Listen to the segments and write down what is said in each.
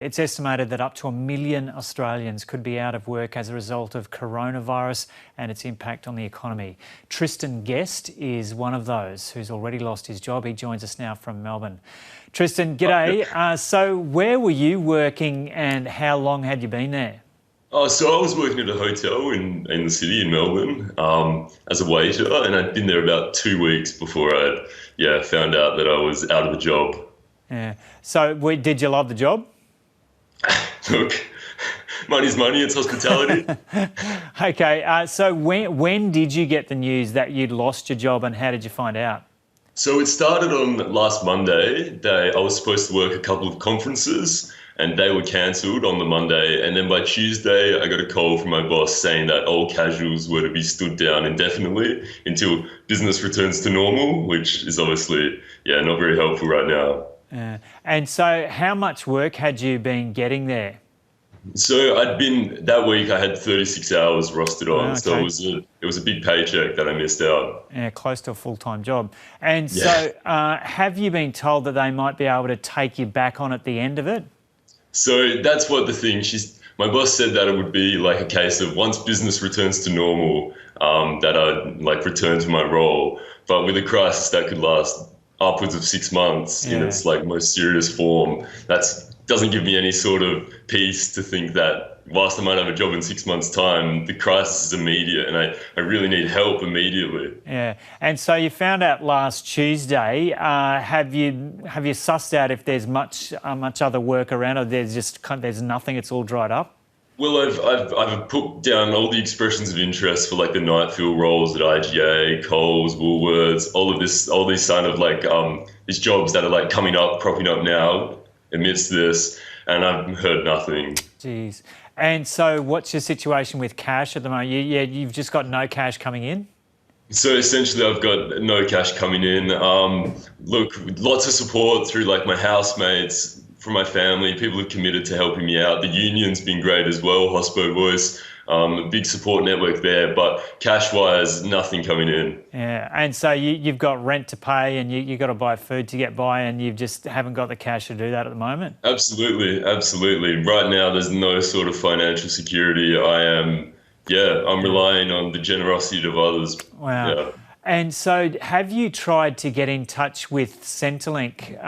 It's estimated that up to 1 million Australians could be out of work as a result of coronavirus and its impact on the economy. Tristan Guest is one of those who's already lost his job. He joins us now from Melbourne. Tristan, g'day. So where were you working and how long had you been there? So I was working at a hotel in the city in Melbourne as a waiter, and I'd been there about 2 weeks before I found out that I was out of the job. Yeah. So did you love the job? Look, money's money, it's hospitality. Okay, so when did you get the news that you'd lost your job and how did you find out? So it started on last Monday. I was supposed to work a couple of conferences and they were cancelled on the Monday. And then by Tuesday, I got a call from my boss saying that all casuals were to be stood down indefinitely until business returns to normal, which is obviously, not very helpful right now. And so how much work had you been getting there? So that week I had 36 hours rostered on, so it was a big paycheck that I missed out. Yeah, close to a full-time job. And so have you been told that they might be able to take you back on at the end of it? So that's what the thing, my boss said that it would be like a case of once business returns to normal, that I'd return to my role. But with a crisis that could last upwards of 6 months in its most serious form, that doesn't give me any sort of peace to think that whilst I might have a job in 6 months' time, the crisis is immediate and I really need help immediately. Yeah, and so you found out last Tuesday. Have you sussed out if there's much other work around, or there's nothing? It's all dried up. Well, I've put down all the expressions of interest for the night fill roles at IGA, Coles, Woolworths, all these kind of these jobs that are coming up, propping up now amidst this, and I've heard nothing. Jeez. And so what's your situation with cash at the moment? You've just got no cash coming in? So essentially I've got no cash coming in. Look, lots of support through my housemates, from my family. People have committed to helping me out. The union's been great as well, Hospo Voice, a big support network there, but cash-wise, nothing coming in. Yeah, and so you've got rent to pay and you've got to buy food to get by, and you just haven't got the cash to do that at the moment? Absolutely, absolutely. Right now, there's no sort of financial security. I'm relying on the generosity of others. Wow. Yeah. And so have you tried to get in touch with Centrelink?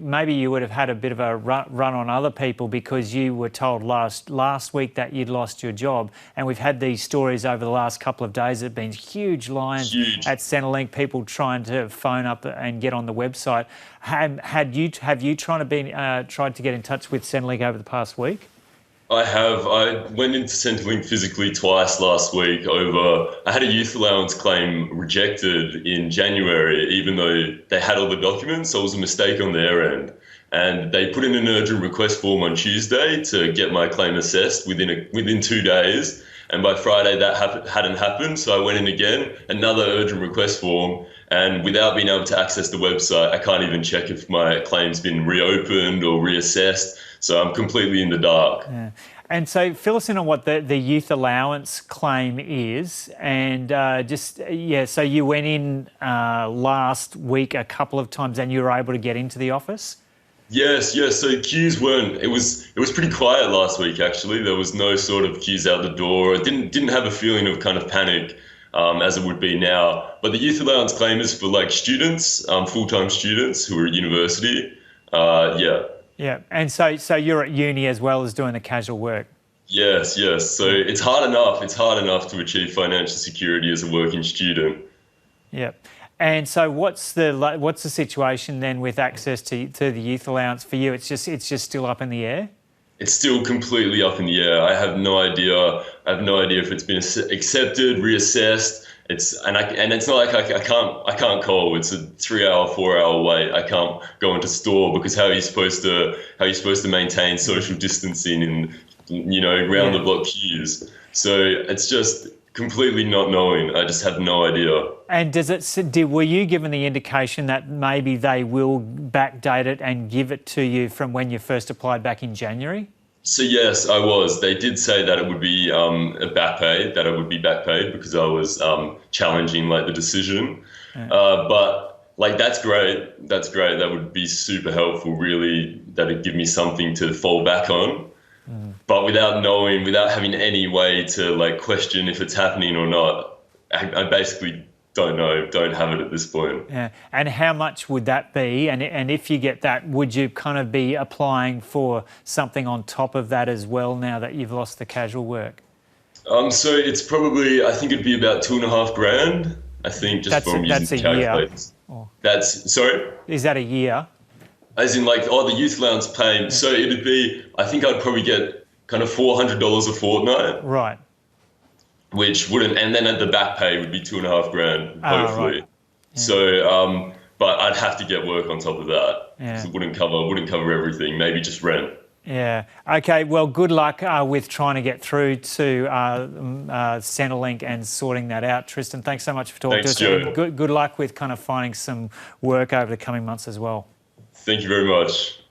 Maybe you would have had a bit of a run on other people because you were told last week that you'd lost your job. And we've had these stories over the last couple of days. There have been huge lines at Centrelink, people trying to phone up and get on the website. Have you tried to get in touch with Centrelink over the past week? I have. I went into Centrelink physically twice last week I had a youth allowance claim rejected in January, even though they had all the documents, so it was a mistake on their end. And they put in an urgent request form on Tuesday to get my claim assessed within 2 days. And by Friday that hadn't happened, so I went in again, another urgent request form, and without being able to access the website, I can't even check if my claim's been reopened or reassessed. So I'm completely in the dark. Yeah. And so fill us in on what the youth allowance claim is. And so you went in last week a couple of times and you were able to get into the office? Yes. So queues it was pretty quiet last week, actually. There was no sort of queues out the door. I didn't have a feeling of kind of panic as it would be now. But the youth allowance claim is for students, full-time students who are at university. Yeah, and so you're at uni as well as doing the casual work? Yes. So it's hard enough. It's hard enough to achieve financial security as a working student. Yeah. And so what's the situation then with access to the youth allowance for you? It's just still up in the air? It's still completely up in the air. I have no idea. I have no idea if it's been accepted, reassessed. It's not like I can't call. It's a 3-hour, 4-hour wait. I can't go into store because how are you supposed to maintain social distancing in round the block queues? So it's just completely not knowing. I just have no idea. And were you given the indication that maybe they will backdate it and give it to you from when you first applied back in January? So yes, I was. They did say that it would be back paid because I was challenging the decision. Yeah. But like that's great. That's great. That would be super helpful. Really, that'd give me something to fall back on. But without knowing, without having any way to like question if it's happening or not, I basically don't know. Don't have it at this point. Yeah. And how much would that be? And if you get that, would you kind of be applying for something on top of that as well now that you've lost the casual work? So it's probably, I think it'd be about 2.5 grand. I think just from using the calculators. That's, sorry? Is that a year? As in like, oh, the youth allowance pay. So it'd be, I think I'd probably get kind of $400 a fortnight. Right. Which wouldn't, and then the back pay would be 2.5 grand, hopefully. Right. Yeah. So, but I'd have to get work on top of that. Yeah. It wouldn't cover everything, maybe just rent. Yeah. Okay. Well, good luck with trying to get through to Centrelink and sorting that out. Tristan, thanks so much for talking to us. Joe. Good luck with kind of finding some work over the coming months as well. Thank you very much.